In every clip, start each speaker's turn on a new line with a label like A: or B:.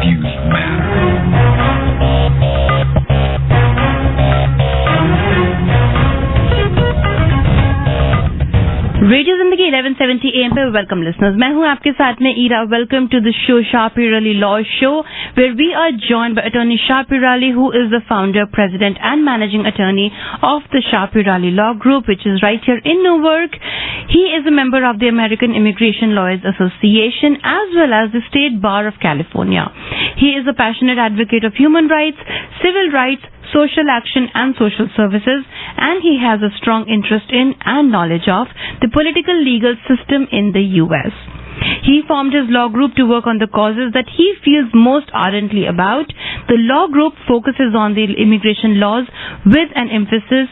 A: views matter.
B: Radio जिंदगी 1170 AM पे welcome listeners, मैं हूं आपके साथ में Ira. Welcome to the show Sharpirali Law Show, where we are joined by attorney Sharpirali, who is the founder, president and managing attorney of the Sharpirali Law Group, which is right here in Newark. He is a member of the American Immigration Lawyers Association as well as the State Bar of California. He is a passionate advocate of human rights, civil rights, social action and social services, and he has a strong interest in and knowledge of the political legal system in the US. He formed his law group to work on the causes that he feels most ardently about. The law group focuses on the immigration laws with an emphasis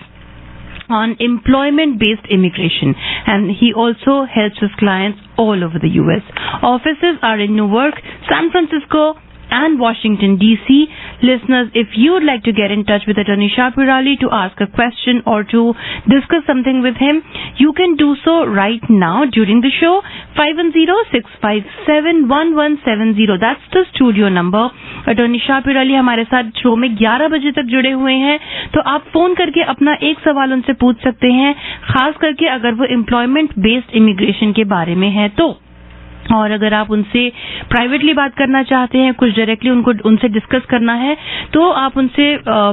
B: on employment-based immigration, and he also helps his clients all over the US. Offices are in Newark, San Francisco, and Washington, D.C. Listeners, if you would like to get in touch with Attorney Sharpirali to ask a question or to discuss something with him, you can do so right now during the show. 510-657-1170. That's the studio number. Attorney Sharpirali हमारे साथ show में 11 बजे तक जुड़े हुए हैं, तो आप फोन करके अपना एक सवाल उनसे पूछ सकते हैं, खास करके अगर वो एम्प्लॉयमेंट बेस्ड इमिग्रेशन के बारे में है तो. और अगर आप उनसे प्राइवेटली बात करना चाहते हैं, कुछ डायरेक्टली उनसे डिस्कस करना है, तो आप उनसे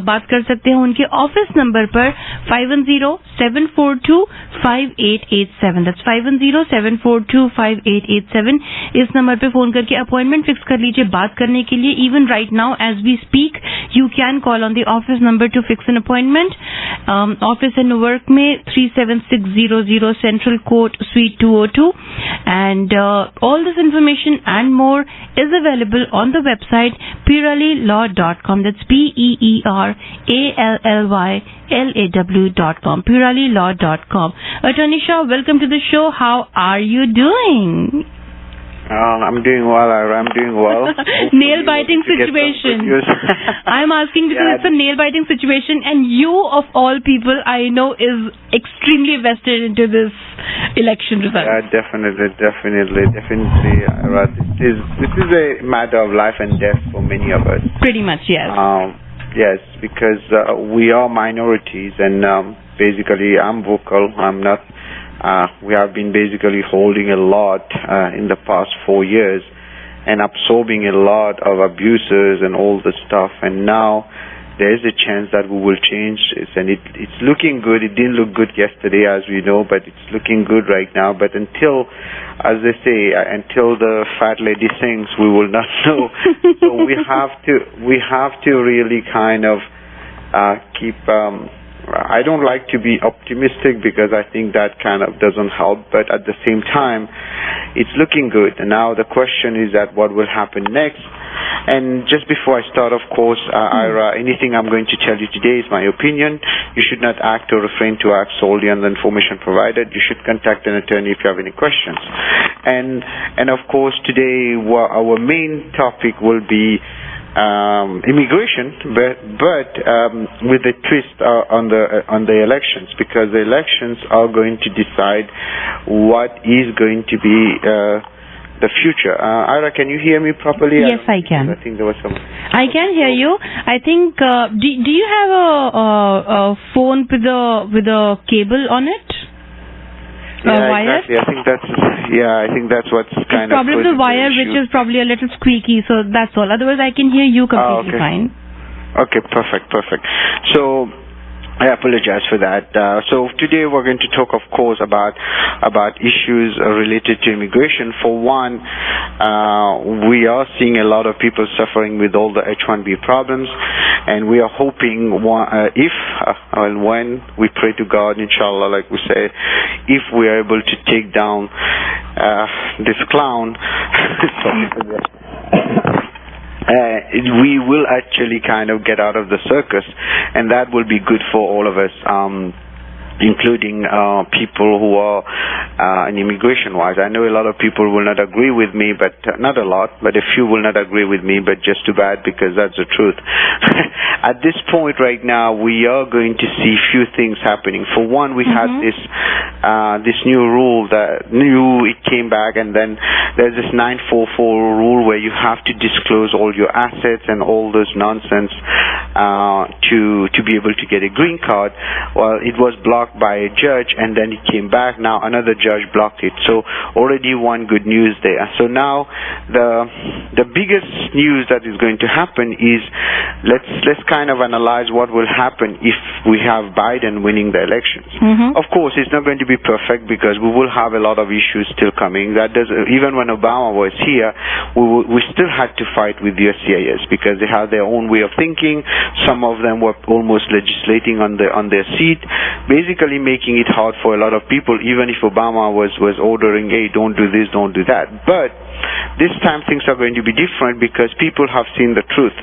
B: बात कर सकते हैं उनके ऑफिस नंबर पर 510-742-5887. दैट्स 510-742-5887. इस नंबर पे फोन करके अपॉइंटमेंट फिक्स कर लीजिए बात करने के लिए. Even right now as we speak you can call on the office number to fix an appointment. Office in New York में 37600 central court suite 202, and all this information and more is available on the website peralilaw.com. That's PERALLYLAW.com. peralilaw.com. Attorney Shah, welcome to the show. How are you doing?
C: I'm doing well, Ira. I'm doing well.
B: Nail-biting situation. I'm asking because it's a nail-biting situation, and you, of all people, I know, is extremely vested into this election result.
C: Yeah, definitely, Ira. This is a matter of life and death for many of us.
B: Pretty much, yes.
C: Yes, because we are minorities, and basically, I'm vocal. I'm not. We have been basically holding a lot in the past 4 years and absorbing a lot of abuses and all the stuff, and now there is a chance that we will change this, and it's looking good. It didn't look good yesterday, as we know, but it's looking good right now. But until, as they say, until the fat lady sings, we will not know. So we have to really kind of keep I don't like to be optimistic because I think that kind of doesn't help, but at the same time, it's looking good. And now the question is that what will happen next? And just before I start, of course, Ira, anything I'm going to tell you today is my opinion. You should not act or refrain to act solely on the information provided. You should contact an attorney if you have any questions. And of course, today our main topic will be immigration, but with a twist on the elections, because the elections are going to decide what is going to be the future. Ira, can you hear me properly?
B: Yes, I can.
C: I think there was some.
B: I can hear you. I think. Do you have a phone with a cable on it?
C: Yeah,
B: wire?
C: exactly. I think that's what's kind of.
B: It's probably the wire, which is probably a little squeaky. So that's all. Otherwise, I can hear you completely fine.
C: Okay, perfect. So I apologize for that. So today we're going to talk, of course, about issues related to immigration. For one, we are seeing a lot of people suffering with all the H-1B problems, and we are hoping if and when we pray to God, inshallah, like we say, if we are able to take down this clown, we will actually kind of get out of the circus, and that will be good for all of us. including people who are in immigration-wise. I know a lot of people will not agree with me, but not a lot, but a few will not agree with me, but just too bad because that's the truth. At this point right now, we are going to see few things happening. For one, we had this new rule that it came back, and then there's this 944 rule where you have to disclose all your assets and all those nonsense to be able to get a green card. Well, it was blocked by a judge, and then it came back. Now another judge blocked it. So already one good news there. So now the biggest news that is going to happen is let's kind of analyze what will happen if we have Biden winning the elections. Of course, it's not going to be perfect because we will have a lot of issues still coming. That does, even when Obama was here, we still had to fight with the USCIS because they have their own way of thinking. Some of them were almost legislating on their seat, basically making it hard for a lot of people, even if Obama was ordering, hey, don't do this, don't do that. But this time things are going to be different because people have seen the truth.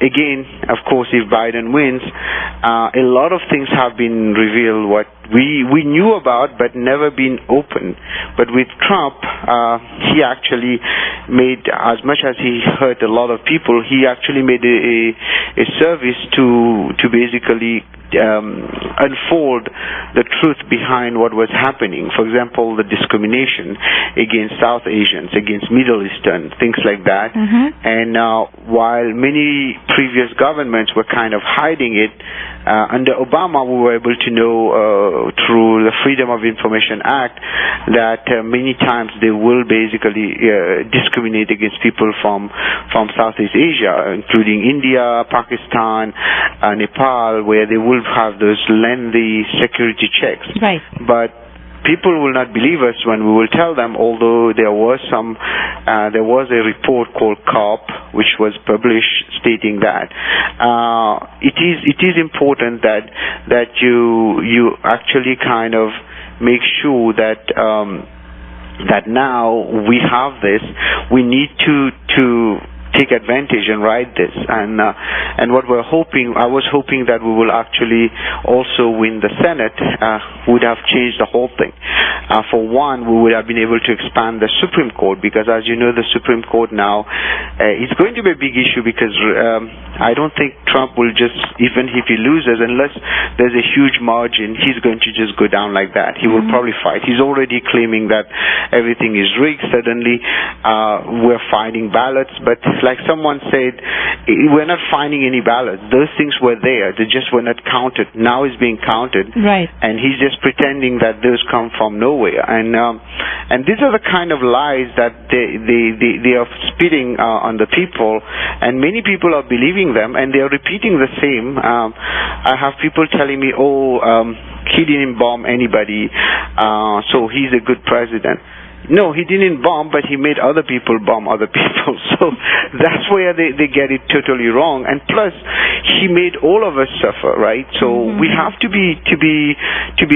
C: Again, of course, if Biden wins, a lot of things have been revealed what we knew about but never been open. But with Trump, he actually made, as much as he hurt a lot of people, he actually made a service to basically unfold the truth behind what was happening. For example, the discrimination against South Asians, against Middle Eastern, things like that. And while many previous governments were kind of hiding it, under Obama we were able to know through the Freedom of Information Act that many times they will basically discriminate against people from Southeast Asia, including India, Pakistan, Nepal, where they will have those lengthy security checks. Right. But people will not believe us when we will tell them, although there was a report called COP which was published stating that it is important that you actually kind of make sure that that now we have this, we need to take advantage and ride this, and what we're hoping, I was hoping that we will actually also win the Senate, would have changed the whole thing. For one, we would have been able to expand the Supreme Court, because as you know, the Supreme Court now is going to be a big issue, because I don't think Trump will just, even if he loses, unless there's a huge margin, he's going to just go down like that. He will probably fight. He's already claiming that everything is rigged. Suddenly we're finding ballots, but like someone said, we're not finding any ballots. Those things were there. They just were not counted. Now it's being counted. Right. And he's just pretending that those come from nowhere. And these are the kind of lies that they are spitting on the people, and many people are believing them, and they are repeating the same. I have people telling me, he didn't bomb anybody, so he's a good president. No, he didn't bomb, but he made other people bomb other people. So that's where they get it totally wrong. And plus, he made all of us suffer, right? So we have to be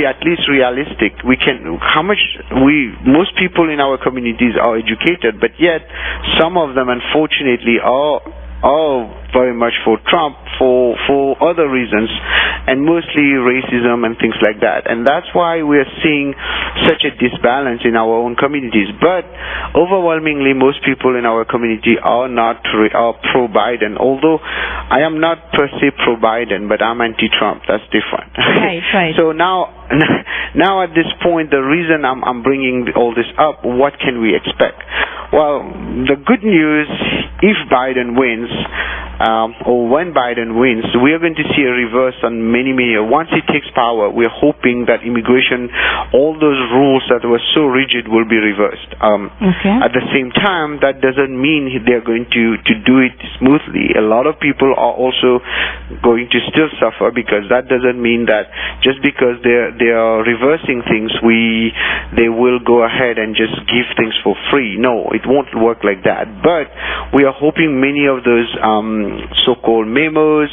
C: at least realistic. Most people in our communities are educated, but yet some of them, unfortunately, are very much for Trump for other reasons, and mostly racism and things like that. And that's why we are seeing such a disbalance in our own communities. But overwhelmingly, most people in our community are pro-Biden, although I am not per se pro-Biden, but I'm anti-Trump. That's different. Right. So now at this point, the reason I'm bringing all this up, what can we expect? Well, the good news, if Biden wins, or when Biden wins, we are going to see a reverse on many. Once he takes power, we're hoping that immigration, all those rules that were so rigid will be reversed. At the same time, that doesn't mean they're going to do it smoothly. A lot of people are also going to still suffer, because that doesn't mean that just because they are reversing things, they will go ahead and just give things for free. No, it won't work like that. But we are hoping many of those so-called memos,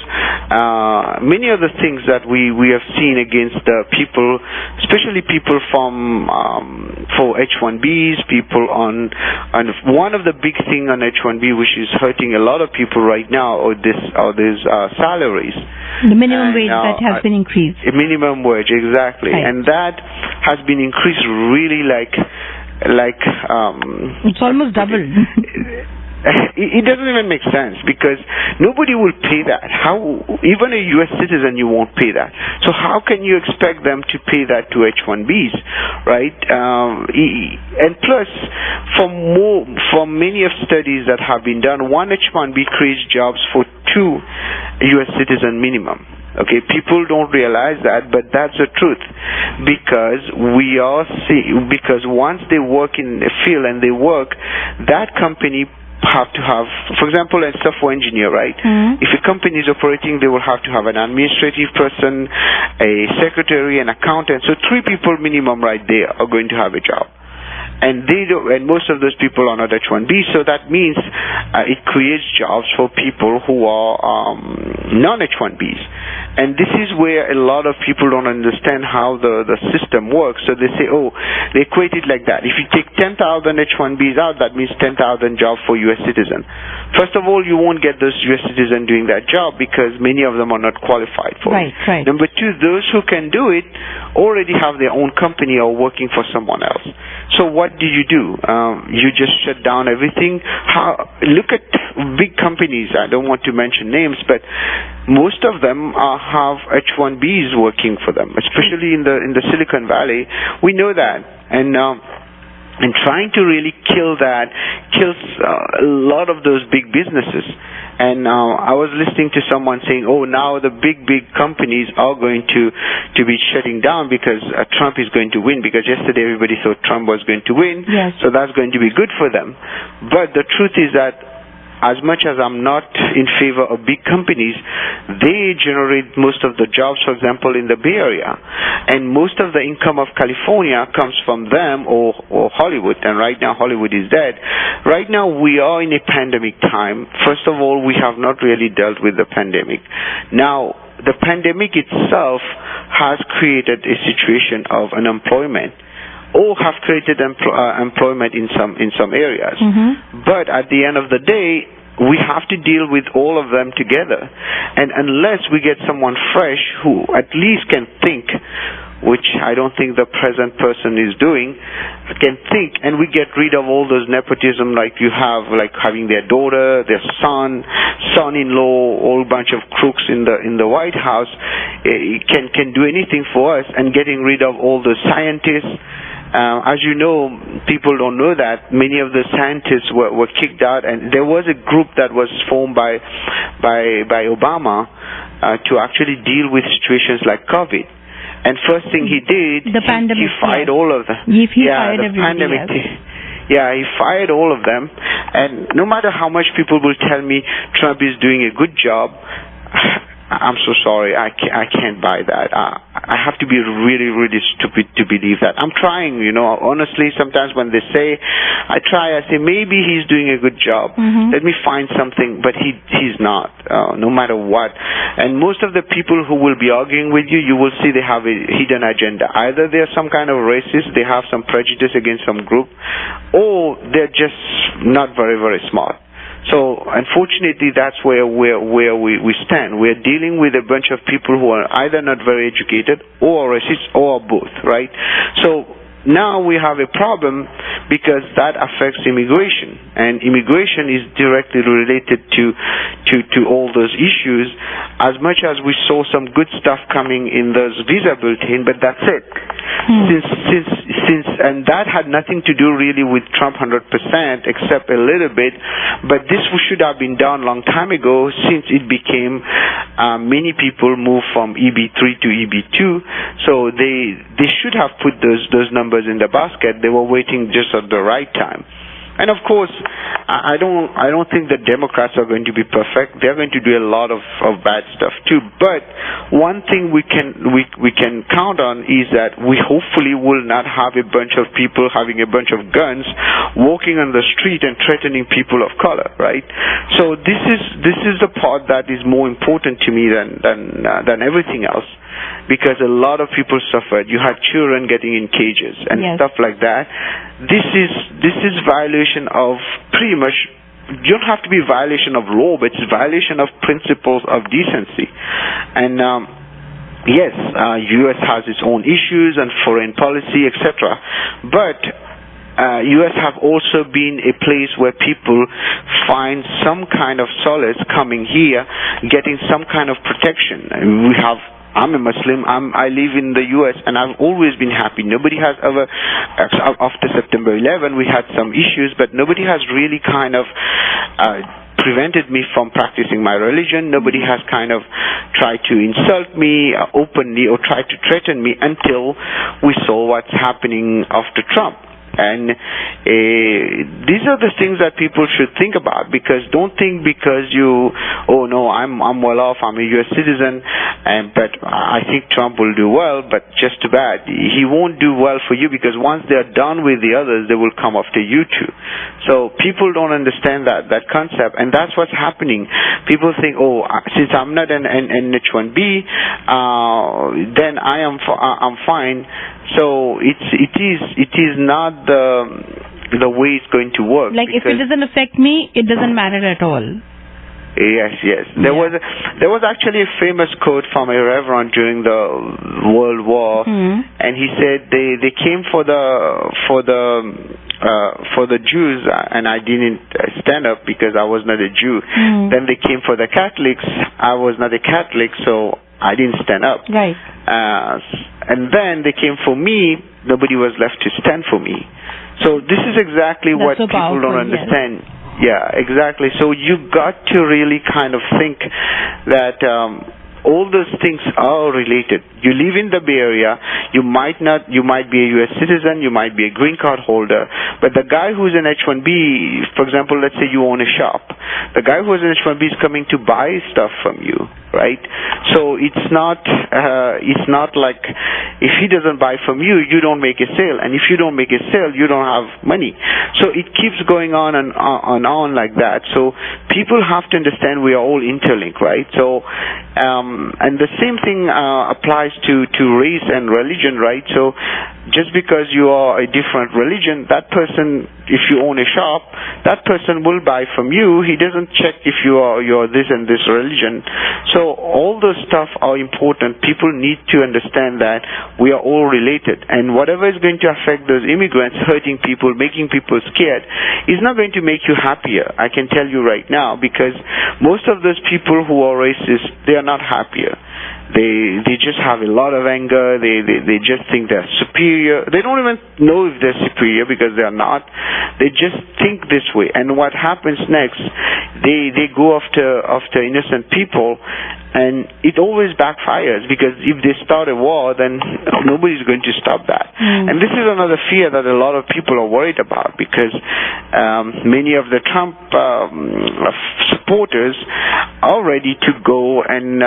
C: many other things that we have seen against people, especially people for H-1Bs, people on one of the big thing on H-1B which is hurting a lot of people right now are these salaries.
B: The minimum wage that has been increased.
C: Minimum wage, exactly.
B: Right.
C: And that has been increased really like
B: it's almost doubled.
C: It doesn't even make sense because nobody will pay that. How, even a U.S. citizen, you won't pay that. So how can you expect them to pay that to H-1Bs, right? And plus, for many of studies that have been done, one H-1B creates jobs for 2 U.S. citizen minimum. Okay, people don't realize that, but that's the truth, because because once they work in a field and they work, that company have to have, for example, a software engineer, right? Mm-hmm. If a company is operating, they will have to have an administrative person, a secretary, an accountant. So 3 people minimum right there are going to have a job. And most of those people are not H-1B, so that means it creates jobs for people who are non-H-1Bs. And this is where a lot of people don't understand how the system works. So they say, they equate it like that. If you take 10,000 H-1Bs out, that means 10,000 jobs for U.S. citizens. First of all, you won't get those U.S. citizens doing that job because many of them are not qualified for it.
B: Right.
C: Number 2, those who can do it already have their own company or working for someone else. So what do? You just shut down everything. Look at big companies. I don't want to mention names, but most of them have H-1Bs working for them, especially in the Silicon Valley. We know that, and trying to really kill that kills a lot of those big businesses. And I was listening to someone saying, now the big companies are going to be shutting down because Trump is going to win, because yesterday everybody thought Trump was going to win.
B: Yes.
C: So that's going to be good for them. But the truth is that as much as I'm not in favor of big companies, they generate most of the jobs, for example, in the Bay Area. And most of the income of California comes from them or Hollywood. And right now, Hollywood is dead. Right now, we are in a pandemic time. First of all, we have not really dealt with the pandemic. Now, the pandemic itself has created a situation of unemployment, or have created employment in some areas. Mm-hmm. But at the end of the day, we have to deal with all of them together. And unless we get someone fresh who at least can think, which I don't think the present person is doing, can think, and we get rid of all those nepotism like you have, like having their daughter, their son-in-law, all bunch of crooks in the White House, can do anything for us, and getting rid of all the scientists. As you know, people don't know that many of the scientists were kicked out, and there was a group that was formed by Obama to actually deal with situations like COVID. And first thing he did, he fired all of them.
B: He fired everybody else.
C: Yeah, he fired all of them. And no matter how much people will tell me Trump is doing a good job, I'm so sorry, I can't buy that. I have to be really, really stupid to believe that. I'm trying, honestly, sometimes when they say, I say, maybe he's doing a good job. Mm-hmm. Let me find something, but he's not, no matter what. And most of the people who will be arguing with you, you will see they have a hidden agenda. Either they're some kind of racist, they have some prejudice against some group, or they're just not very, very smart. So, unfortunately, that's where we stand. We're dealing with a bunch of people who are either not very educated or racist or both, right? So, now we have a problem because that affects immigration, and immigration is directly related to all those issues. As much as we saw some good stuff coming in those visa bulletin, but that's it. And that had nothing to do really with Trump 100%, except a little bit. But this should have been done long time ago, since it became many people moved from EB3 to EB2. So they should have put those numbers in the basket. They were waiting just at the right time. And of course, I don't think the Democrats are going to be perfect. They're going to do a lot of bad stuff too. But one thing we can count on is that we hopefully will not have a bunch of people having a bunch of guns walking on the street and threatening people of color, right? So this is the part that is more important to me than everything else, because a lot of people suffered. You had children getting in cages and stuff like that. This is violation of pretty much. You don't have to be violation of law, but it's violation of principles of decency. And yes, U.S. has its own issues and foreign policy, etc. But U.S. have also been a place where people find some kind of solace coming here, getting some kind of protection. I'm a Muslim. I live in the U.S. and I've always been happy. Nobody has ever, after September 11, we had some issues, but nobody has really kind of prevented me from practicing my religion. Nobody has kind of tried to insult me openly or tried to threaten me until we saw what's happening after Trump. And these are the things that people should think about, because don't think because I'm well off, I'm a U.S. citizen, but I think Trump will do well, but just too bad. He won't do well for you, because once they're done with the others, they will come after you too. So people don't understand that concept, and that's what's happening. People think, since I'm not an H-1B, then I'm fine. So it is not the way it's going to work.
B: Like, if it doesn't affect me, it doesn't matter at all.
C: Yes. There was actually a famous quote from a reverend during the World War, and he said they came for the Jews, and I didn't stand up because I was not a Jew. Then they came for the Catholics. I was not a Catholic, so I didn't stand up.
B: Right.
C: And then they came for me. Nobody was left to stand for me. So this is exactly what
B: so
C: people don't understand. Yes. Yeah, exactly. So you got to really kind of think that all those things are related. You live in the Bay Area, you might be a U.S. citizen, you might be a green card holder, but the guy who's an H-1B, for example, let's say you own a shop, the guy who's an H-1B is coming to buy stuff from you, right? So it's not like if he doesn't buy from you, you don't make a sale, and if you don't make a sale, you don't have money. So it keeps going on and on like that. So people have to understand we are all interlinked, right? So and the same thing applies to race and religion, right? So just because you are a different religion, that person, if you own a shop, that person will buy from you. He doesn't check if you're this and this religion. So all those stuff are important. People need to understand that we are all related, and whatever is going to affect those immigrants, hurting people, making people scared, is not going to make you happier. I can tell you right now, because most of those people who are racist, they are not happier. They just have a lot of anger. They just think they're superior. They don't even know if they're superior, because they're not. They just think this way. And what happens next, they go after innocent people, and it always backfires, because if they start a war, then nobody's going to stop that. And this is another fear that a lot of people are worried about, because many of the Trump supporters are ready to go and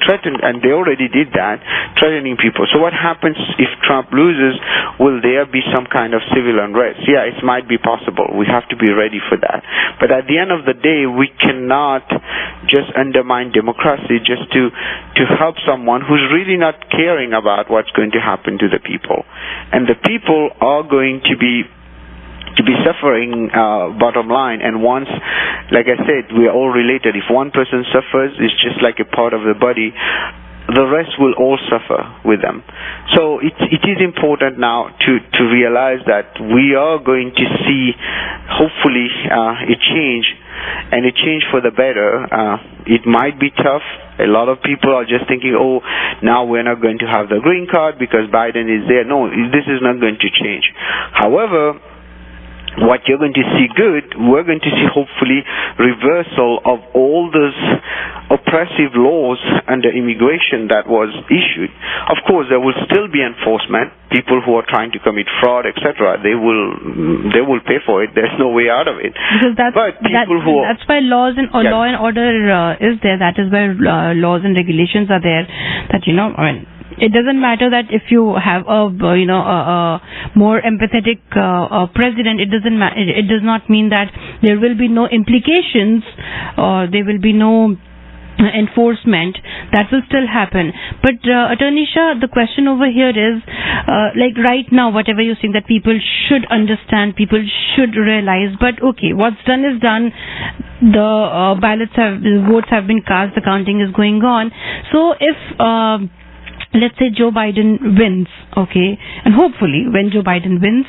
C: threaten, and they already did that, threatening people. So what happens if Trump loses? Will there be some kind of civil unrest? Yeah, it might be possible. We have to be ready for that. But at the end of the day, we cannot just undermine democracy just to help someone who's really not caring about what's going to happen to the people. And the people are going to be suffering, bottom line. And once, like I said, we are all related. If one person suffers, it's just like a part of the body. The rest will all suffer with them. So it is important now to realize that we are going to see, hopefully, a change, and a change for the better. It might be tough. A lot of people are just thinking, now we're not going to have the green card because Biden is there. No, this is not going to change. However, what you're going to see we're going to see hopefully reversal of all those oppressive laws under immigration that was issued. Of course, there will still be enforcement. People who are trying to commit fraud, etc., they will pay for it. There's no way out of it.
B: Because that's why law and order is there. That is why laws and regulations are there. That it doesn't matter that if you have a more empathetic president, it does not mean that there will be no implications or there will be no enforcement. That will still happen. But Attorney Shah, the question over here is like right now, whatever you think that people should understand, people should realize, but okay, what's done is done. The votes have been cast, the counting is going on. So if let's say Joe Biden wins, okay, and hopefully when Joe Biden wins,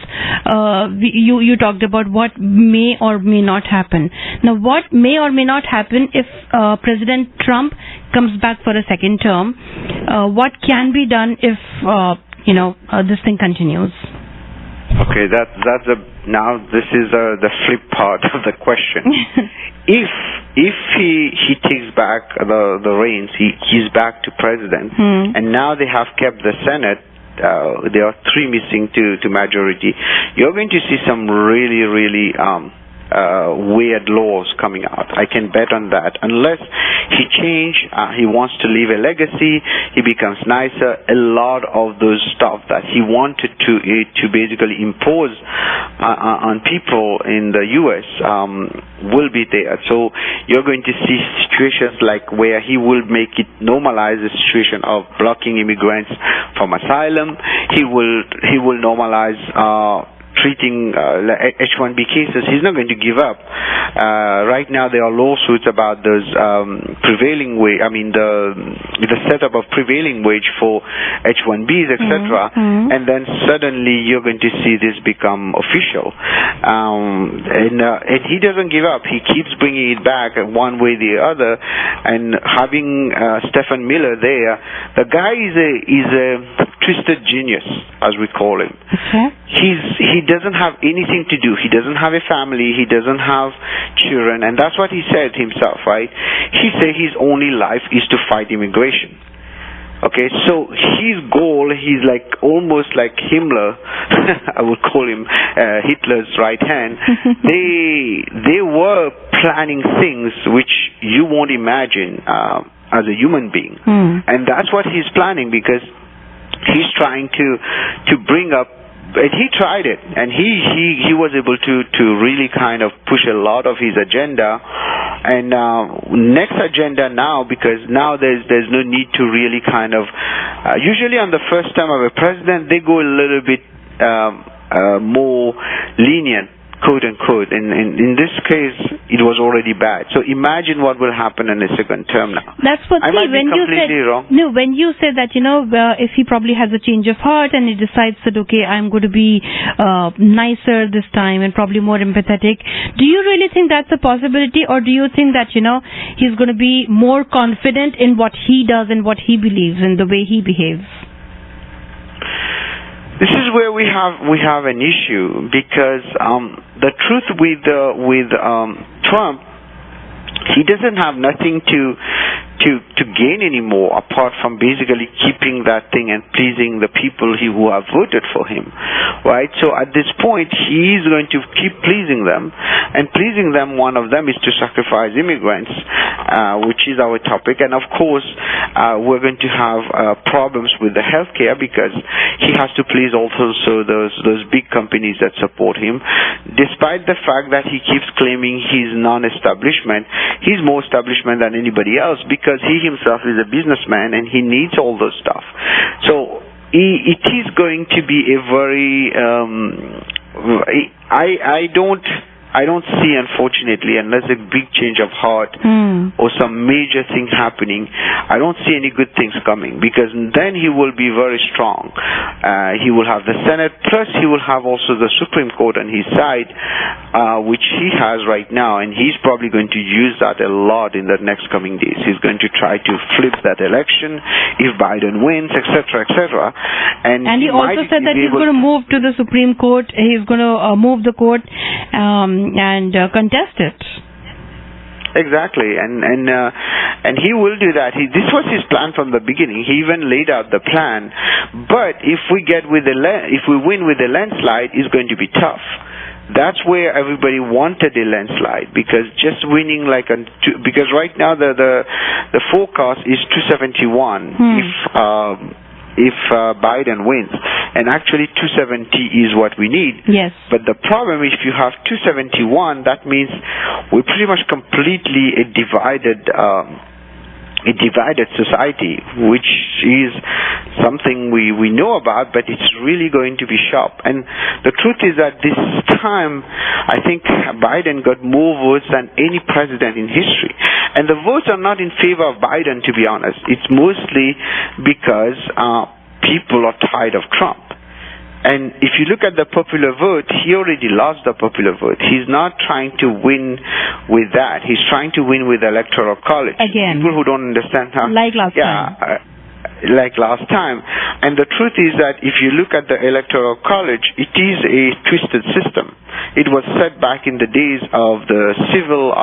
B: you talked about what may or may not happen. Now, what may or may not happen if President Trump comes back for a second term? What can be done if this thing continues?
C: Okay, now this is the flip part of the question. If he takes back the reins, he's back to president, and now they have kept the Senate. There are 3 missing to majority. You're going to see some really weird laws coming out. I can bet on that. Unless he wants to leave a legacy, he becomes nicer. A lot of those stuff that he wanted to basically impose on people in the U.S. Will be there. So you're going to see situations like where he will make it normalize the situation of blocking immigrants from asylum. He will normalize treating H-1B cases. He's not going to give up. Right now there are lawsuits about those prevailing wage. I mean the setup of prevailing wage for H-1Bs, etc. And then suddenly you're going to see this become official. And he doesn't give up. He keeps bringing it back one way or the other. And having Stephen Miller there, the guy is a twisted genius, as we call him.
B: Okay.
C: He doesn't have anything to do. He doesn't have a family. He doesn't have children, and that's what he said himself, right? He said his only life is to fight immigration. Okay, so his goal, he's like almost like Himmler. I would call him Hitler's right hand. They were planning things which you won't imagine as a human being, and that's what he's planning, because he's trying to bring up. And he tried it, and he was able to really kind of push a lot of his agenda. And next agenda now, because now there's no need to really kind of usually on the first term of a president they go a little bit more lenient, quote unquote. And in this case it was already bad. So imagine what will happen in a second term now.
B: That's what
C: I might be completely wrong.
B: No, when you said that, if he probably has a change of heart and he decides that, okay, I'm going to be nicer this time and probably more empathetic, do you really think that's a possibility, or do you think that, he's going to be more confident in what he does and what he believes in, the way he behaves?
C: This is where we have an issue, because the truth with Trump, he doesn't have nothing to gain anymore apart from basically keeping that thing and pleasing the people who have voted for him, right? So at this point he is going to keep pleasing them, and pleasing them, one of them is to sacrifice immigrants, which is our topic. And of course we're going to have problems with the healthcare, because he has to please also those big companies that support him, despite the fact that he keeps claiming he's non-establishment. He's more establishment than anybody else, because he himself is a businessman and he needs all those stuff. So it is going to be a very I don't I don't see, unfortunately, unless a big change of heart or some major thing happening, I don't see any good things coming, because then he will be very strong. He will have the Senate, plus he will have also the Supreme Court on his side, which he has right now, and he's probably going to use that a lot in the next coming days. He's going to try to flip that election if Biden wins, etc., etc. And
B: he also said that he's going to move to the Supreme Court. He's going to move the court and contest it.
C: Exactly, and he will do that. This was his plan from the beginning. He even laid out the plan. But if we win with a landslide, it's going to be tough. That's where everybody wanted a landslide, because just winning because right now the forecast is 271 if Biden wins, and actually 270 is what we need.
B: Yes.
C: But the problem is, if you have 271, that means we're pretty much completely a divided society, which is something we know about, but it's really going to be sharp. And the truth is that this time, I think Biden got more votes than any president in history. And the votes are not in favor of Biden, to be honest. It's mostly because people are tired of Trump. And if you look at the popular vote, he already lost the popular vote. He's not trying to win with that. He's trying to win with the Electoral College.
B: Again.
C: People who don't understand how...
B: Like last time.
C: Like last time. And the truth is that if you look at the Electoral College, it is a twisted system. It was set back in the days of the civil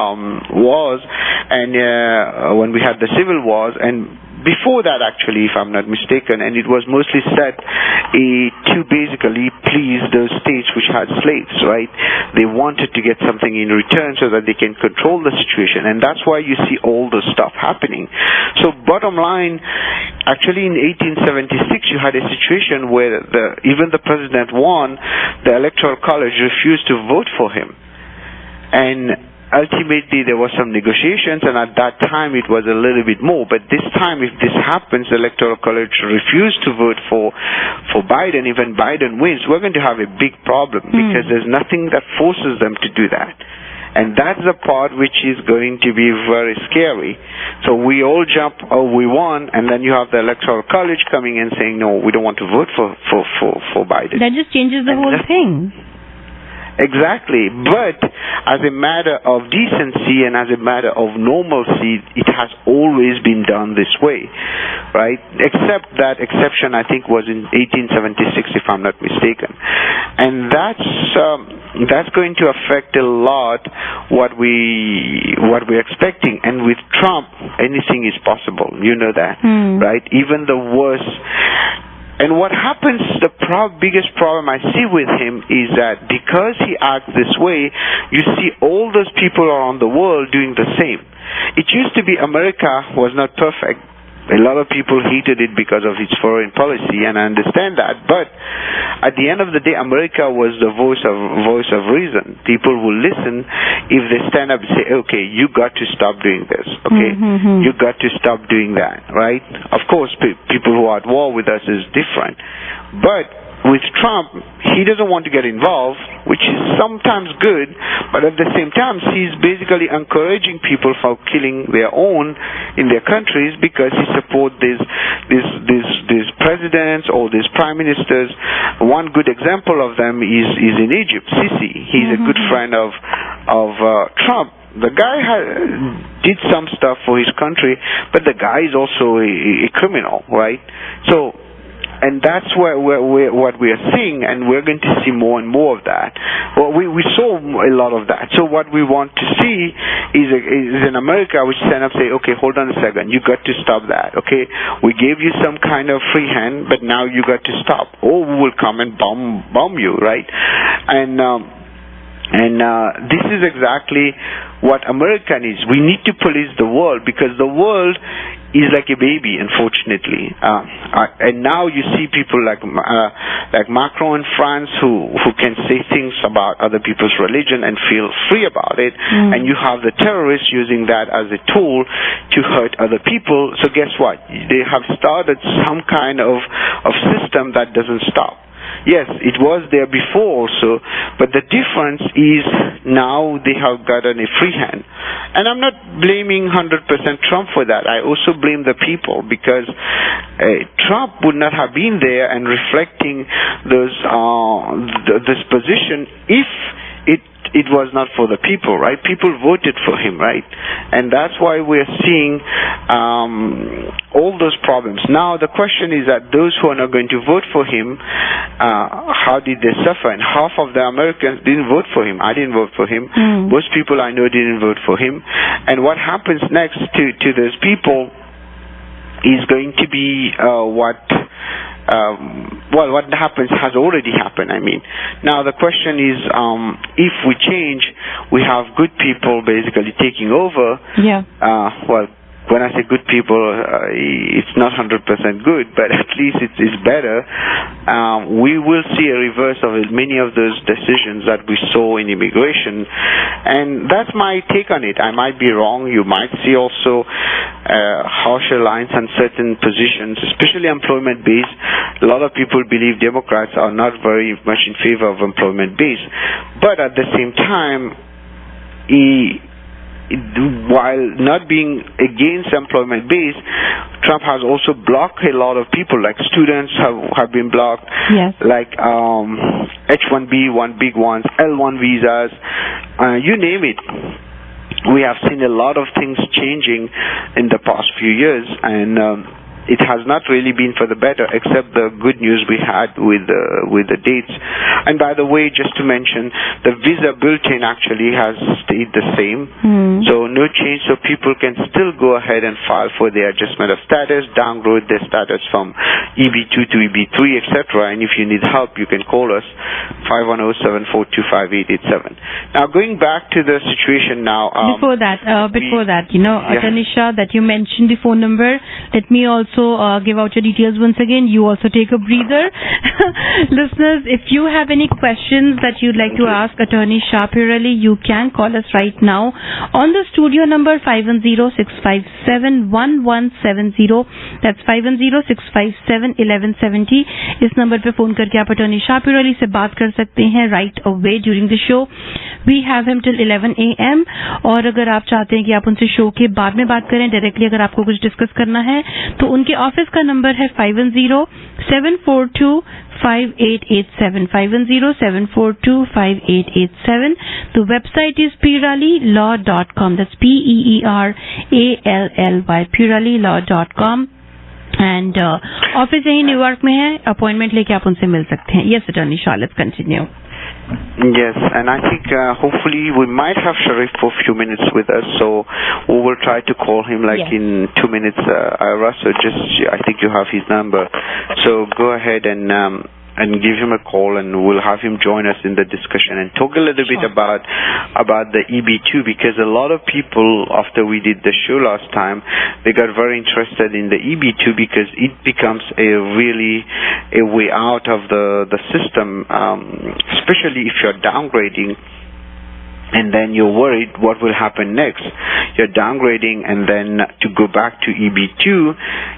C: wars, and when we had the civil wars, and before that, actually, if I'm not mistaken, and it was mostly set to basically please those states which had slaves, right? They wanted to get something in return so that they can control the situation, and that's why you see all this stuff happening. So bottom line, actually in 1876, you had a situation where even the president won, the Electoral College refused to vote for him. And ultimately, there was some negotiations, and at that time, it was a little bit more. But this time, if this happens, the Electoral College refused to vote for Biden. Even Biden wins, we're going to have a big problem, because there's nothing that forces them to do that. And that's the part which is going to be very scary. So we all jump, oh, we won, and then you have the Electoral College coming in saying, no, we don't want to vote for Biden.
B: That just changes the whole thing.
C: Exactly, but as a matter of decency and as a matter of normalcy, it has always been done this way, right? Except that exception, I think, was in 1876, if I'm not mistaken. And that's going to affect a lot what we're expecting. And with Trump, anything is possible. You know that, right? Even the worst. And what happens, the biggest problem I see with him is that because he acts this way, you see all those people around the world doing the same. It used to be America was not perfect. A lot of people hated it because of its foreign policy, and I understand that. But at the end of the day, America was the voice of reason. People will listen if they stand up and say, okay, you got to stop doing this, okay? You got to stop doing that, right? Of course, people who are at war with us is different. But with Trump, he doesn't want to get involved, which is sometimes good, but at the same time, he's basically encouraging people from killing their own in their countries because he supports these presidents or these prime ministers. One good example of them is in Egypt, Sisi. He's a good friend of Trump. The guy did some stuff for his country, but the guy is also a criminal, right? So. And that's what we are seeing, and we're going to see more and more of that. Well, we saw a lot of that. So what we want to see is in America, which stand up and say, okay, hold on a second, you got to stop that, okay? We gave you some kind of free hand, but now you got to stop. Or we will come and bomb you, right? And this is exactly what America needs. We need to police the world, because the world is like a baby, unfortunately. And now you see people like Macron in France who can say things about other people's religion and feel free about it. And you have the terrorists using that as a tool to hurt other people. So guess what? They have started some kind of system that doesn't stop. Yes, it was there before also, but the difference is now they have gotten a free hand. And I'm not blaming 100% Trump for that. I also blame the people, because Trump would not have been there and reflecting this position if it was not for the people, right? People voted for him, right? And that's why we're seeing all those problems. Now the question is that those who are not going to vote for him, how did they suffer? And half of the Americans didn't vote for him. I didn't vote for him. Most people I know didn't vote for him. And what happens next to those people is going to be what happens has already happened. I mean, now the question is, if we change, we have good people basically taking over.
B: Yeah.
C: When I say good people, it's not 100% good, but at least it's better. We will see a reverse of many of those decisions that we saw in immigration, and that's my take on it. I might be wrong. You might see also harsher lines on certain positions, especially employment-based. A lot of people believe Democrats are not very much in favor of employment-based, but at the same time, while not being against employment base, Trump has also blocked a lot of people, like students have been blocked,
B: yes,
C: like H-1B, one big ones, L-1 visas, you name it. We have seen a lot of things changing in the past few years, and it has not really been for the better, except the good news we had with the dates. And by the way, just to mention, the visa bulletin actually has stayed the same, so no change. So people can still go ahead and file for their adjustment of status, downgrade their status from EB2 to EB3, etc. And if you need help, you can call us 510-742-5887. Now, going back to the situation now.
B: Before that, Attorney Shah, that you mentioned the phone number. Let me also give out your details once again. You also take a breather. Listeners, if you have any questions that you'd like to ask Attorney Shah Pirali, you can call us right now on the studio number 510-657-1170. That's 510-657-1170. इस number पे phone करके आप Attorney Shah Pirali से बात कर सकते हैं right away during the show. We have him till 11 a.m. और अगर आप चाहते हैं कि आप उनसे शो के बाद में बात करें डायरेक्टली, अगर आपको कुछ डिस्कस करना है, तो उनके ऑफिस का नंबर है 510-742-5887, 510-742-5887. The website is piralilaw.com. That's PEERALLY, piralilaw.com. And office यही न्यूयॉर्क में है. अपॉइंटमेंट लेके आप उनसे मिल सकते हैं. Yes, Attorney Shah, let's continue.
C: Yes, and I think hopefully we might have Sharif for a few minutes with us, so we will try to call him in 2 minutes, Ira. So I think you have his number. So go ahead and give him a call, and we'll have him join us in the discussion and talk a little bit about the EB2, because a lot of people, after we did the show last time, they got very interested in the EB2 because it becomes a way out of the system, especially if you're downgrading. And then you're worried what will happen next. You're downgrading, and then to go back to EB2,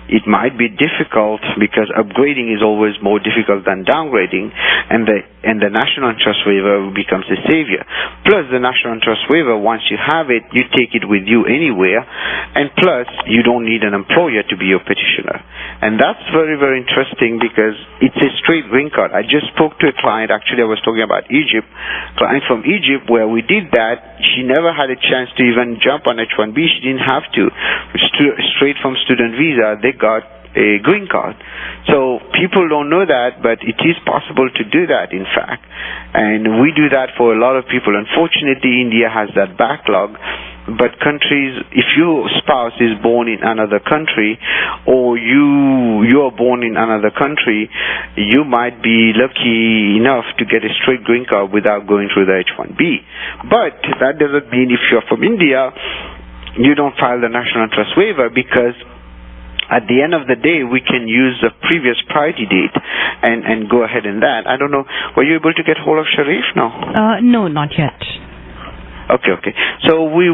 C: it might be difficult because upgrading is always more difficult than downgrading, and the national interest waiver becomes a savior. Plus, the national interest waiver, once you have it, you take it with you anywhere, and plus, you don't need an employer to be your petitioner. And that's very, very interesting because it's a straight green card. I just spoke to a client, actually I was talking about Egypt, client from Egypt, where we did that. She never had a chance to even jump on H-1B. She didn't have to. Straight from student visa, they got a green card. So people don't know that, but it is possible to do that, in fact. And we do that for a lot of people. Unfortunately, India has that backlog. But countries, if your spouse is born in another country, or you are born in another country, you might be lucky enough to get a straight green card without going through the H-1B. But that doesn't mean if you're from India, you don't file the national interest waiver, because at the end of the day, we can use the previous priority date and go ahead in that. I don't know, were you able to get hold of Sharif? No?
B: No, not yet.
C: Okay. So we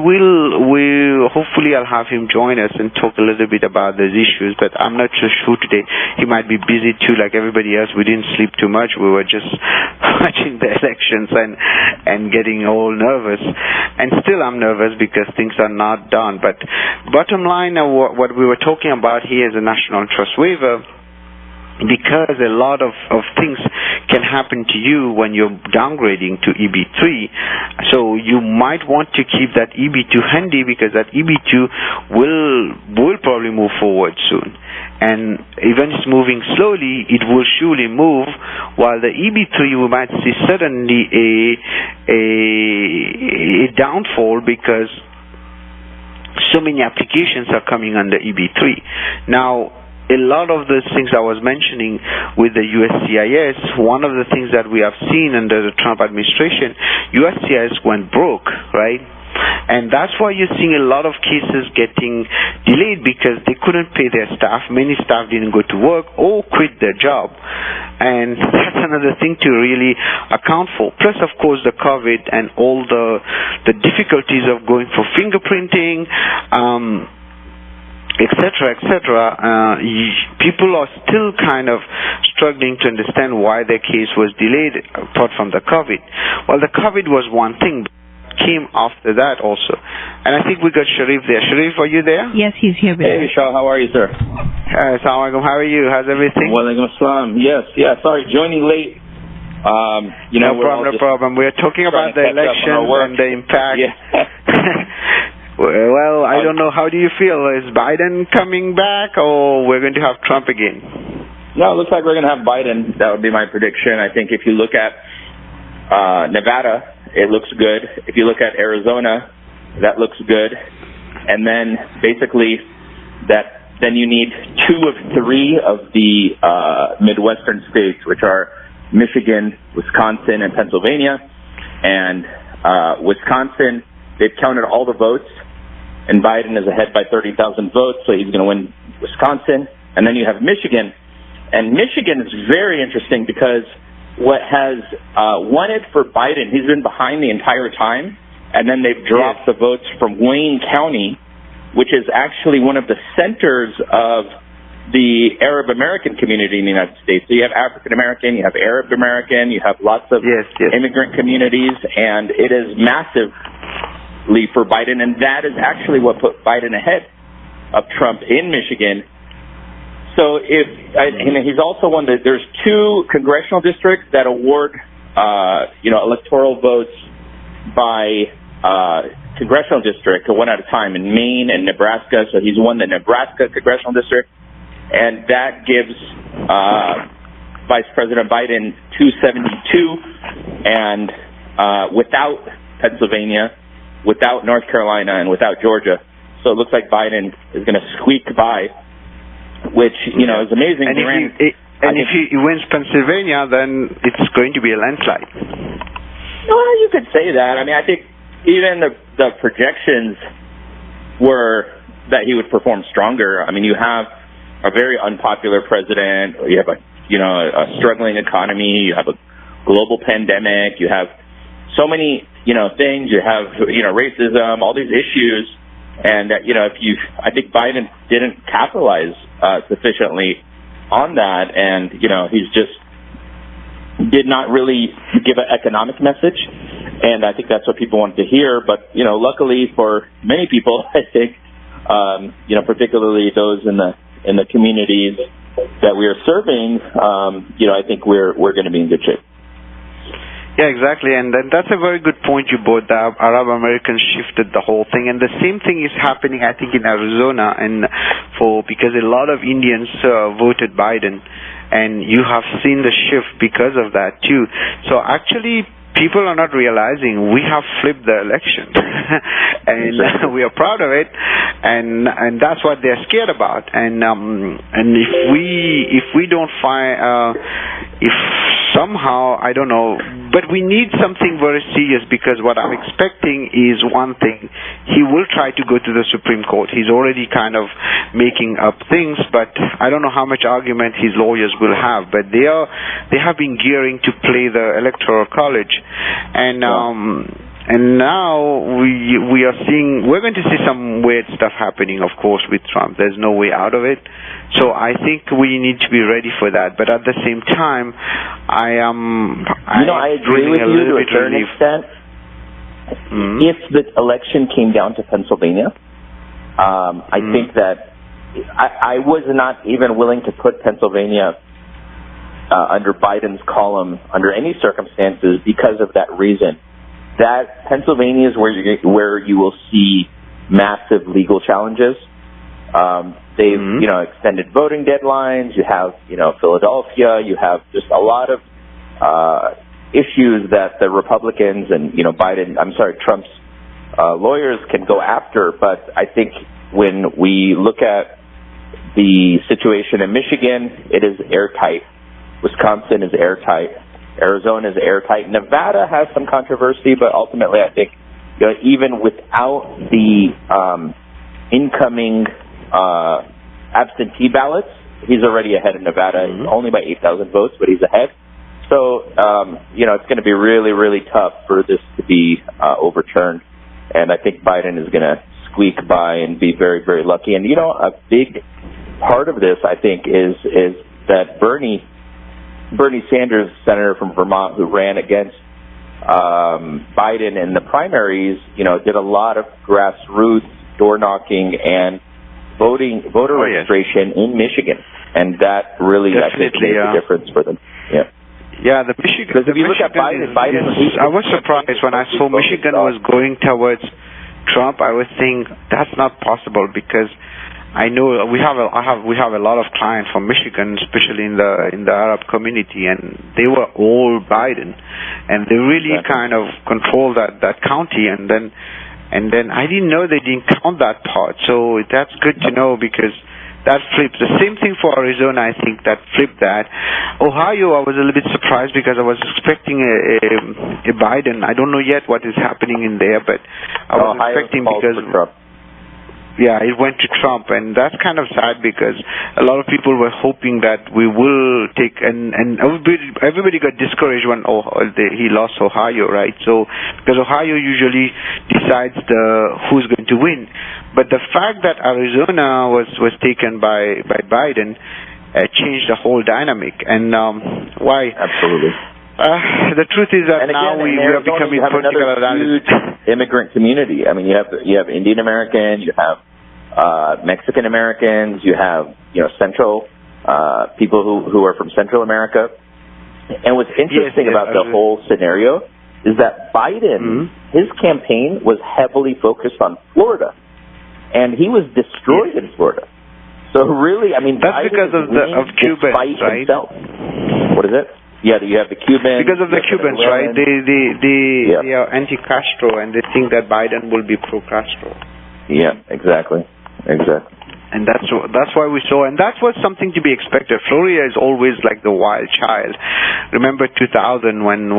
C: hopefully I'll have him join us and talk a little bit about these issues, but I'm not so sure today. He might be busy too, like everybody else. We didn't sleep too much. We were just watching the elections and getting all nervous. And still I'm nervous because things are not done. But bottom line, what we were talking about here is a national trust waiver, because a lot of things can happen to you when you're downgrading to EB3. So you might want to keep that EB2 handy, because that EB2 will probably move forward soon. And even it's moving slowly, it will surely move, while the EB3 we might see suddenly a downfall, because so many applications are coming under EB3. Now, a lot of the things I was mentioning with the USCIS, one of the things that we have seen under the Trump administration, USCIS went broke, right? And that's why you're seeing a lot of cases getting delayed, because they couldn't pay their staff. Many staff didn't go to work or quit their job. And that's another thing to really account for. Plus, of course, the COVID and all the difficulties of going for fingerprinting, etc., people are still kind of struggling to understand why their case was delayed, apart from the COVID. Well, the COVID was one thing, but came after that also. And I think we got Sharif there. Sharif, are you there?
B: Yes, he's here.
A: Hey, Vishal, how are you, sir?
C: Assalamu alaikum. How are you? How's everything?
A: Walaikum assalam. Yes, sorry, joining late.
C: No problem. We're talking about the election and the impact.
A: Yeah.
C: Well, I don't know. How do you feel? Is Biden coming back, or we're going to have Trump again?
A: No, it looks like we're going to have Biden. That would be my prediction. I think if you look at Nevada, it looks good. If you look at Arizona, that looks good. And then basically then you need 2 of 3 of the Midwestern states, which are Michigan, Wisconsin, and Pennsylvania. And Wisconsin, they've counted all the votes, and Biden is ahead by 30,000 votes, so he's going to win Wisconsin. And then you have Michigan. And Michigan is very interesting, because what has won it for Biden, he's been behind the entire time, and then they've dropped the votes from Wayne County, which is actually one of the centers of the Arab American community in the United States. So you have African American, you have Arab American, you have lots of immigrant communities, and it is massively for Biden, and that is actually what put Biden ahead of Trump in Michigan. So he's also one that there's 2 congressional districts that award, electoral votes by congressional district, one at a time, in Maine and Nebraska. So he's won the Nebraska congressional district, and that gives Vice President Biden 272, and without Pennsylvania, without North Carolina, and without Georgia. So it looks like Biden is going to squeak by, which, is amazing.
C: And if he wins Pennsylvania, then it's going to be a landslide.
A: Well, you could say that. I mean, I think even the projections were that he would perform stronger. I mean, you have a very unpopular president. You have a struggling economy. You have a global pandemic. You have so many, things. You have, racism, all these issues. And, I think Biden didn't capitalize sufficiently on that. And, he's just did not really give an economic message. And I think that's what people wanted to hear. But, luckily for many people, I think, particularly those in the communities that we are serving, I think we're going to be in good shape.
C: Yeah, exactly, and that's a very good point you brought. The Arab Americans shifted the whole thing, and the same thing is happening, I think, in Arizona, and because a lot of Indians voted Biden, and you have seen the shift because of that too. So actually, people are not realizing we have flipped the election, and we are proud of it, and that's what they're scared about. And if we don't find if somehow, I don't know, but we need something very serious, because what I'm expecting is one thing. He will try to go to the Supreme Court. He's already kind of making up things, but I don't know how much argument his lawyers will have. But they have been gearing to play the Electoral College. And And now we're going to see some weird stuff happening, of course, with Trump. There's no way out of it. So I think we need to be ready for that. But at the same time, I
A: agree with you to a certain extent. If the election came down to Pennsylvania, I think that I was not even willing to put Pennsylvania under Biden's column under any circumstances because of that reason. That Pennsylvania is where you will see massive legal challenges. They've extended voting deadlines. You have Philadelphia. You have just a lot of issues that the Republicans and Trump's lawyers can go after. But I think when we look at the situation in Michigan, it is airtight. Wisconsin is airtight. Arizona is airtight. Nevada has some controversy, but ultimately I think even without the incoming absentee ballots, he's already ahead in Nevada, only by 8,000 votes, but he's ahead. So, it's going to be really, really tough for this to be overturned. And I think Biden is going to squeak by and be very, very lucky. And, a big part of this, I think, is that Bernie Sanders, senator from Vermont, who ran against Biden in the primaries, did a lot of grassroots door knocking and voter registration in Michigan, and that really I think made a difference for them. Yeah.
C: Yeah, the Michigan.
A: Because if you look at Biden,
C: I was surprised when I saw Michigan was going towards Trump. I was thinking that's not possible because I know we have a lot of clients from Michigan, especially in the Arab community, and they were all Biden, and they really kind of control that county. And then I didn't know they didn't count that part, so that's good to know because that flips. The same thing for Arizona, I think that flipped that. Ohio, I was a little bit surprised because I was expecting a Biden. I don't know yet what is happening in there, but I was expecting because. Yeah, it went to Trump, and that's kind of sad because a lot of people were hoping that we will take, and everybody got discouraged when he lost Ohio, right? So because Ohio usually decides who's going to win, but the fact that Arizona was taken by Biden changed the whole dynamic, and why?
A: Absolutely.
C: The truth is that now we are becoming political analysts.
A: Immigrant community. I mean, you have Indian American, you have Mexican Americans, you have Central people who are from Central America. And what's interesting about the whole scenario is that Biden, his campaign was heavily focused on Florida, and he was destroyed in Florida. So really, I mean,
C: that's
A: Biden
C: because of Cubans, right?
A: Himself. What is it? Yeah, you have the Cubans.
C: Because of the Cubans, right? They are anti-Castro, and they think that Biden will be pro-Castro.
A: Yeah, exactly.
C: And that's why we saw, and that was something to be expected. Florida is always like the wild child. Remember 2000 when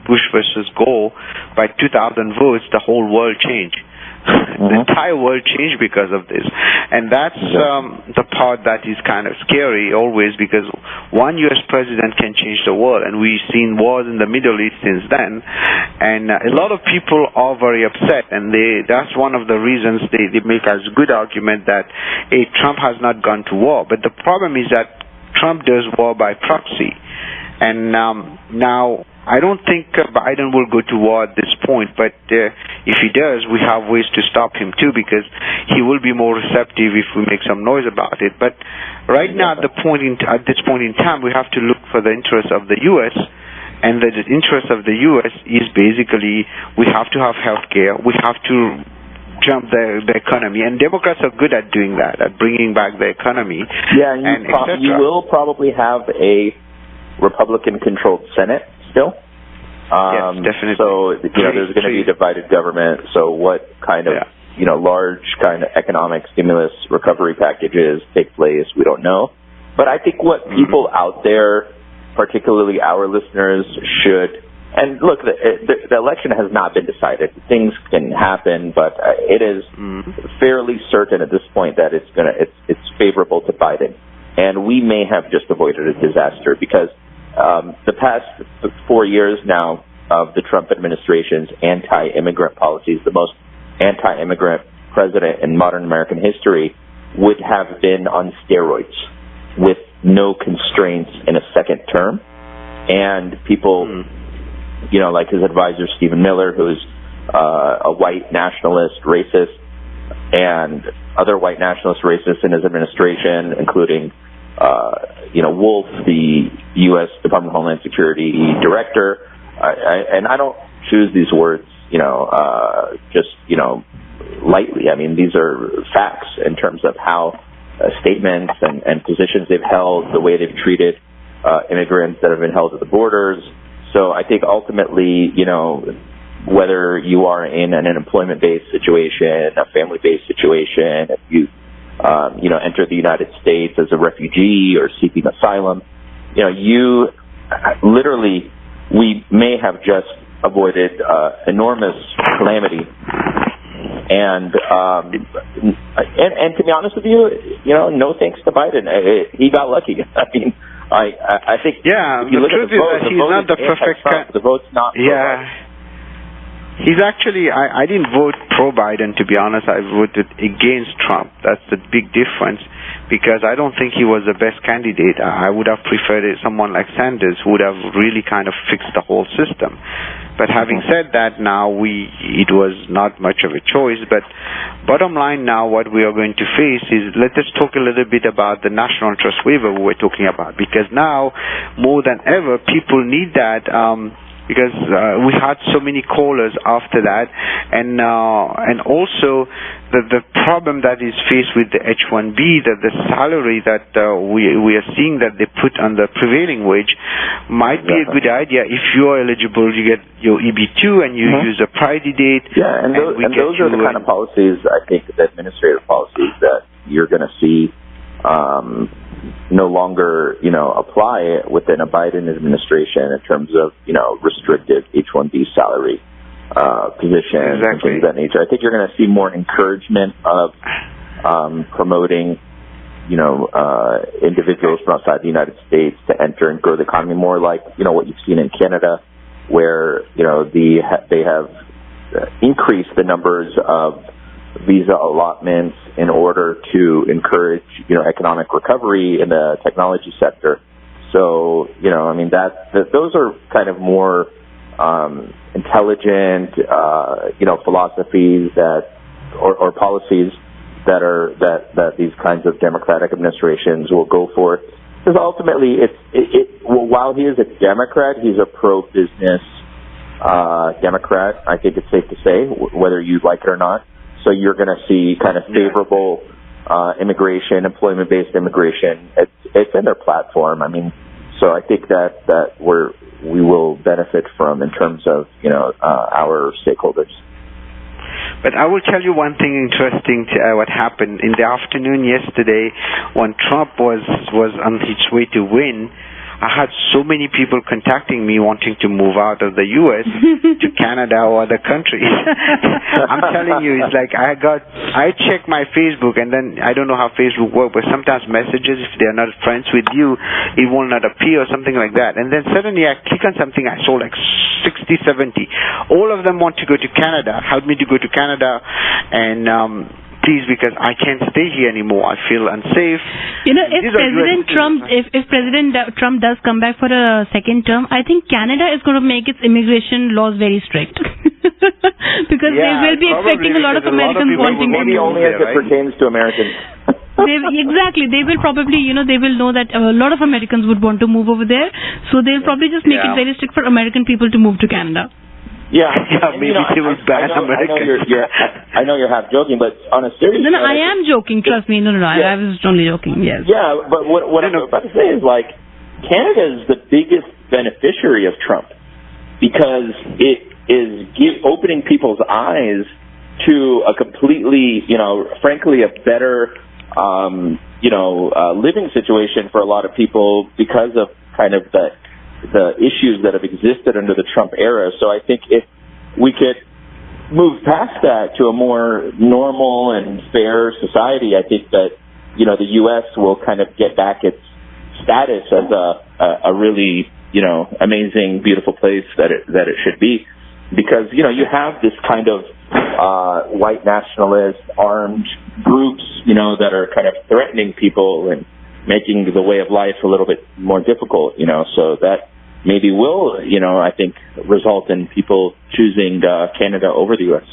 C: Bush versus Gore, by 2,000 votes, the whole world changed. The entire world changed because of this. And that's the part that is kind of scary always, because one U.S. president can change the world, and we've seen wars in the Middle East since then. And a lot of people are very upset, and that's one of the reasons they make as a good argument that Trump has not gone to war. But the problem is that Trump does war by proxy. And now I don't think Biden will go to war at this point, but if he does, we have ways to stop him too, because he will be more receptive if we make some noise about it. But right now, at this point in time, we have to look for the interests of the U.S., and the interest of the U.S. is basically we have to have health care, we have to jump the economy, and Democrats are good at doing that, at bringing back the economy.
A: Yeah, and you will probably have a Republican-controlled Senate still.
C: Yes, definitely.
A: So there's going to be a divided government. So what kind of large kind of economic stimulus recovery packages take place, we don't know. But I think what people out there, particularly our listeners, should. And look, the election has not been decided. Things can happen, but it is fairly certain at this point that it's favorable to Biden. And we may have just avoided a disaster because the past 4 years now, of the Trump administration's anti-immigrant policies, the most anti-immigrant president in modern American history, would have been on steroids with no constraints in a second term. And people, like his advisor, Stephen Miller, who's a white nationalist, racist, and other white nationalist racists in his administration, including, Wolf, the U.S. Department of Homeland Security director. And I don't choose these words, just, lightly. I mean, these are facts in terms of how statements and positions they've held, the way they've treated immigrants that have been held at the borders. So I think ultimately, whether you are in an employment-based situation, a family-based situation, if you, enter the United States as a refugee or seeking asylum, you literally, we may have just avoided enormous calamity. And to be honest with you, no thanks to Biden. He got lucky. I mean, I think if you look at the vote,
C: he's not the perfect
A: the vote's not.
C: Yeah. He's actually, I didn't vote pro-Biden, to be honest. I voted against Trump. That's the big difference, because I don't think he was the best candidate. I would have preferred someone like Sanders, who would have really kind of fixed the whole system. But having said that, now it was not much of a choice. But bottom line now, what we are going to face is, let us talk a little bit about the national trust waiver we were talking about, because now, more than ever, people need that, because we had so many callers after that, and also the problem that is faced with the H-1B, that the salary that we are seeing that they put on the prevailing wage might be a good idea. If you are eligible, you get your EB-2 and you use a priority date.
A: Yeah, and those are the kind of policies, I think, the administrative policies that you're going to see no longer, apply within a Biden administration in terms of, restricted H-1B salary positions and things of that nature. I think you're going to see more encouragement of promoting, individuals from outside the United States to enter and grow the economy, more like, what you've seen in Canada, where, they have increased the numbers of visa allotments in order to encourage, economic recovery in the technology sector. So, those are kind of more intelligent, philosophies or policies that these kinds of Democratic administrations will go for. Because ultimately, while he is a Democrat, he's a pro-business Democrat. I think it's safe to say, whether you like it or not. So you're going to see kind of favorable immigration, employment-based immigration. It's in their platform. So I think that we will benefit from in terms of our stakeholders.
C: But I will tell you one thing interesting what happened in the afternoon yesterday when Trump was on his way to win. I had so many people contacting me wanting to move out of the U.S. to Canada or other countries. I'm telling you, it's like I check my Facebook, and then I don't know how Facebook works, but sometimes messages, if they're not friends with you, it will not appear or something like that. And then suddenly I click on something, I saw like 60, 70. All of them want to go to Canada, help me to go to Canada, and please, because I can't stay here anymore. I feel unsafe.
B: If President Trump does come back for a second term, I think Canada is going to make its immigration laws very strict. Because they will be expecting a lot of Americans wanting to move.
A: Maybe only as it pertains to Americans.
B: Exactly. They will probably, they will know that a lot of Americans would want to move over there. So they'll probably just make it very strict for American people to move to Canada.
A: Yeah,
C: maybe they will ban Americans.
A: I know you're half joking, but on a serious
B: note, I am joking. Trust me. No. I was only joking. Yes.
A: Yeah, but what I'm about to say is, like, Canada is the biggest beneficiary of Trump because it is opening people's eyes to a completely, frankly, a better, living situation for a lot of people because of kind of the issues that have existed under the Trump era. So I think if we could move past that to a more normal and fair society, I think that, the U.S. will kind of get back its status as a really amazing, beautiful place that it should be. Because, you have this kind of white nationalist armed groups, that are kind of threatening people and making the way of life a little bit more difficult, so that maybe will, I think, result in people choosing Canada over the U.S.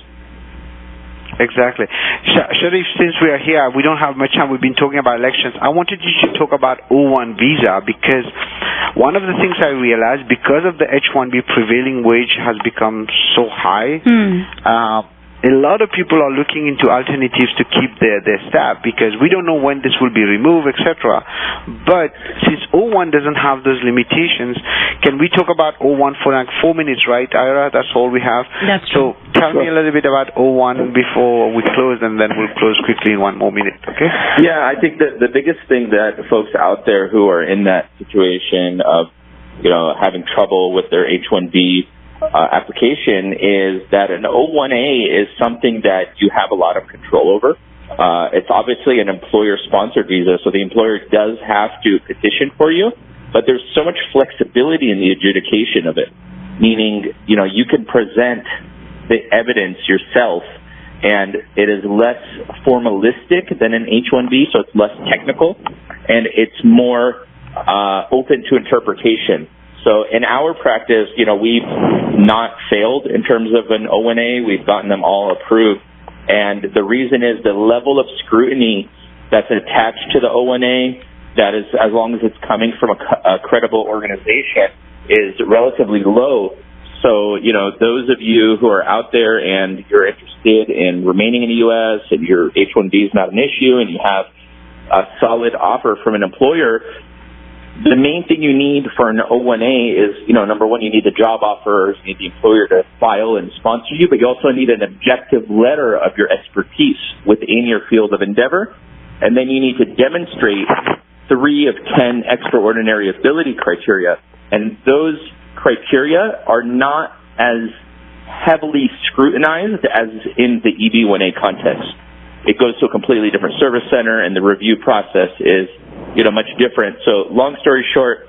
C: Exactly. Sharif, since we are here, we don't have much time. We've been talking about elections. I wanted you to talk about O1 visa, because one of the things I realized, because of the H-1B prevailing wage has become so high, a lot of people are looking into alternatives to keep their staff, because we don't know when this will be removed, etc. But since O1 doesn't have those limitations, can we talk about O1 for like 4 minutes, right, Ira? That's all we have.
B: That's true.
C: So tell me a little bit about O1 before we close, and then we'll close quickly in 1 more minute, okay?
A: Yeah, I think that the biggest thing that folks out there who are in that situation of, having trouble with their H-1B application is that an O1A is something that you have a lot of control over. It's obviously an employer-sponsored visa, so the employer does have to petition for you, but there's so much flexibility in the adjudication of it, meaning, you can present the evidence yourself, and it is less formalistic than an H-1B, so it's less technical, and it's more open to interpretation. So in our practice, we've not failed in terms of an O1A. We've gotten them all approved. And the reason is the level of scrutiny that's attached to the O1A, that is, as long as it's coming from a credible organization, is relatively low. So, those of you who are out there and you're interested in remaining in the U.S. and your H-1B is not an issue and you have a solid offer from an employer, the main thing you need for an O1A is, number one, you need the job offers, you need the employer to file and sponsor you, but you also need an objective letter of your expertise within your field of endeavor. And then you need to demonstrate 3 of 10 extraordinary ability criteria. And those criteria are not as heavily scrutinized as in the EB-1A context. It goes to a completely different service center, and the review process is much different. So long story short,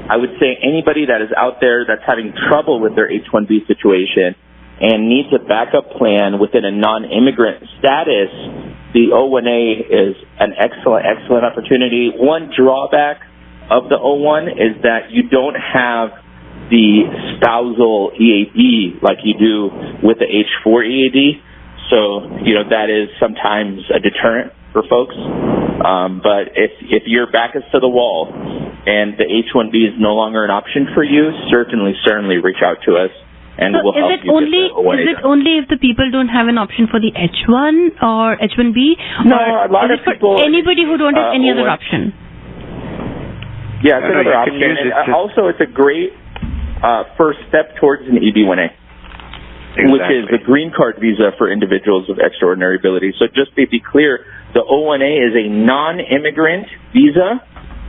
A: I would say anybody that is out there that's having trouble with their H-1B situation and needs a backup plan within a non-immigrant status, the O1A is an excellent opportunity. One drawback of the O1 is that you don't have the spousal EAD like you do with the H-4 EAD. So, that is sometimes a deterrent for folks. But if your back is to the wall and the H-1B is no longer an option for you, certainly reach out to us and we'll help you get the O1A.
B: Is it only if the people don't have an option for the H1 or H1B?
A: No, a lot of people.
B: Anybody who don't have any other option?
A: Yeah, it's another option. And also, it's a great first step towards an EB-1A. Exactly. Which is the green card visa for individuals of extraordinary ability. So just to be clear, the O1A is a non-immigrant visa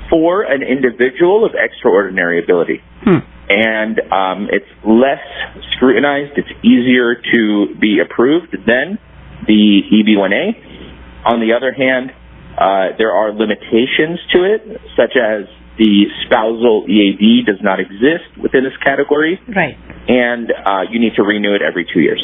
A: for an individual of extraordinary ability. And it's less scrutinized. It's easier to be approved than the EB-1A. On the other hand, there are limitations to it, such as the spousal EAD does not exist within this category.
B: Right.
A: And you need to renew it every 2 years.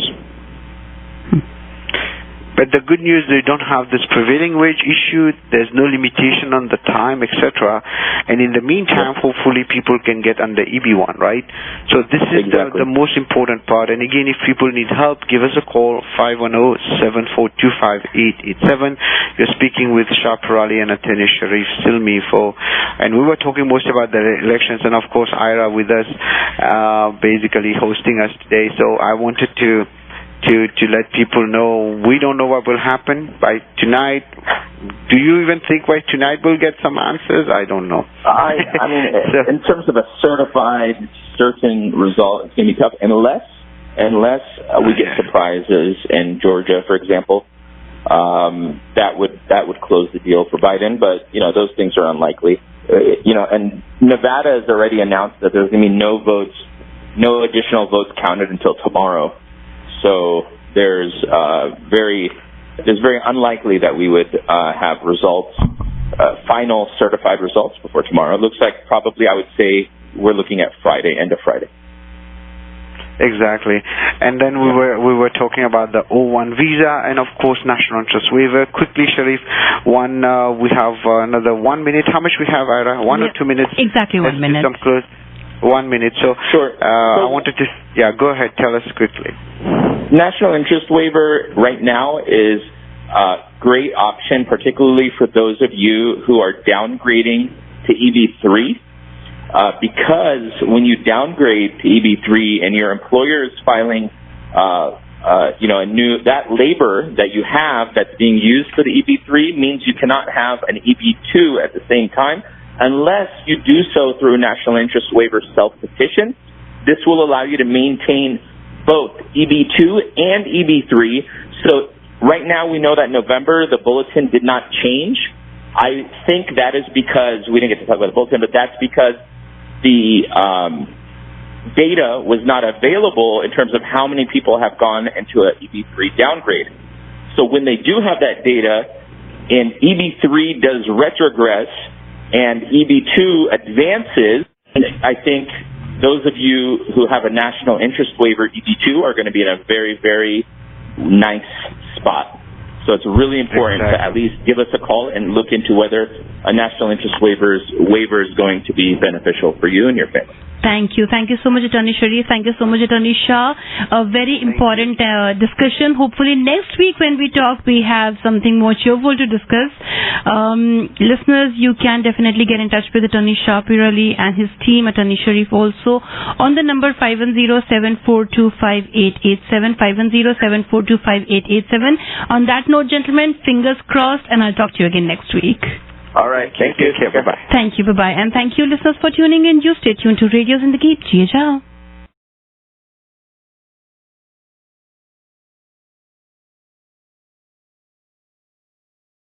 C: But the good news, they don't have this prevailing wage issue. There's no limitation on the time, etc. And in the meantime, hopefully people can get under EB1, right? So this is the most important part. And again, if people need help, give us a call, 510-742-5887. You're speaking with Shah Pirali and Attorney Sharif Silmi. And we were talking most about the elections, and of course Ira with us, basically hosting us today. So I wanted to let people know we don't know what will happen by tonight. Do you even think by tonight we'll get some answers? I don't know.
A: I mean, in terms of a certified, certain result, it's going to be tough unless we get surprises in Georgia, for example. That would close the deal for Biden, but those things are unlikely. And Nevada has already announced that there's going to be no additional votes counted until tomorrow. So there's very unlikely that we would have results, final certified results before tomorrow. It looks like probably, I would say, we're looking at Friday, end of Friday.
C: Exactly. And then we were talking about the O1 visa and of course national interest waiver. Quickly, Sharif, we have another 1 minute. How much we have, Ira? 1 or 2 minutes?
B: Exactly 1 minute.
C: Some close. 1 minute. So
A: sure.
C: I wanted to go ahead, tell us quickly.
A: National interest waiver right now is a great option, particularly for those of you who are downgrading to EB3. Because when you downgrade to EB3 and your employer is filing, that labor that you have that's being used for the EB3 means you cannot have an EB2 at the same time unless you do so through a national interest waiver self-petition. This will allow you to maintain both EB2 and EB3. So right now we know that November the bulletin did not change. I think that is because, we didn't get to talk about the bulletin, but that's because the data was not available in terms of how many people have gone into an EB3 downgrade. So when they do have that data and EB3 does retrogress and EB2 advances, I think those of you who have a national interest waiver EB2 are going to be in a very, very nice spot. So it's really important to at least give us a call and look into whether a national interest waiver is going to be beneficial for you and your family.
B: Thank you. Thank you so much, Attorney Sharif. Thank you so much, Attorney Shah. A very important discussion. Hopefully next week when we talk, we have something more cheerful to discuss. Listeners, you can definitely get in touch with Attorney Shah Pirali and his team, Attorney Sharif also, on the number 510-742-5887, 510-742-5887. On that note, gentlemen, fingers crossed, and I'll talk to you again next week.
A: All right. Thank you.
C: Bye-bye.
B: Thank you. Bye-bye. And thank you, listeners, for tuning in. You stay tuned to Radio Zindagi. Ji Jao.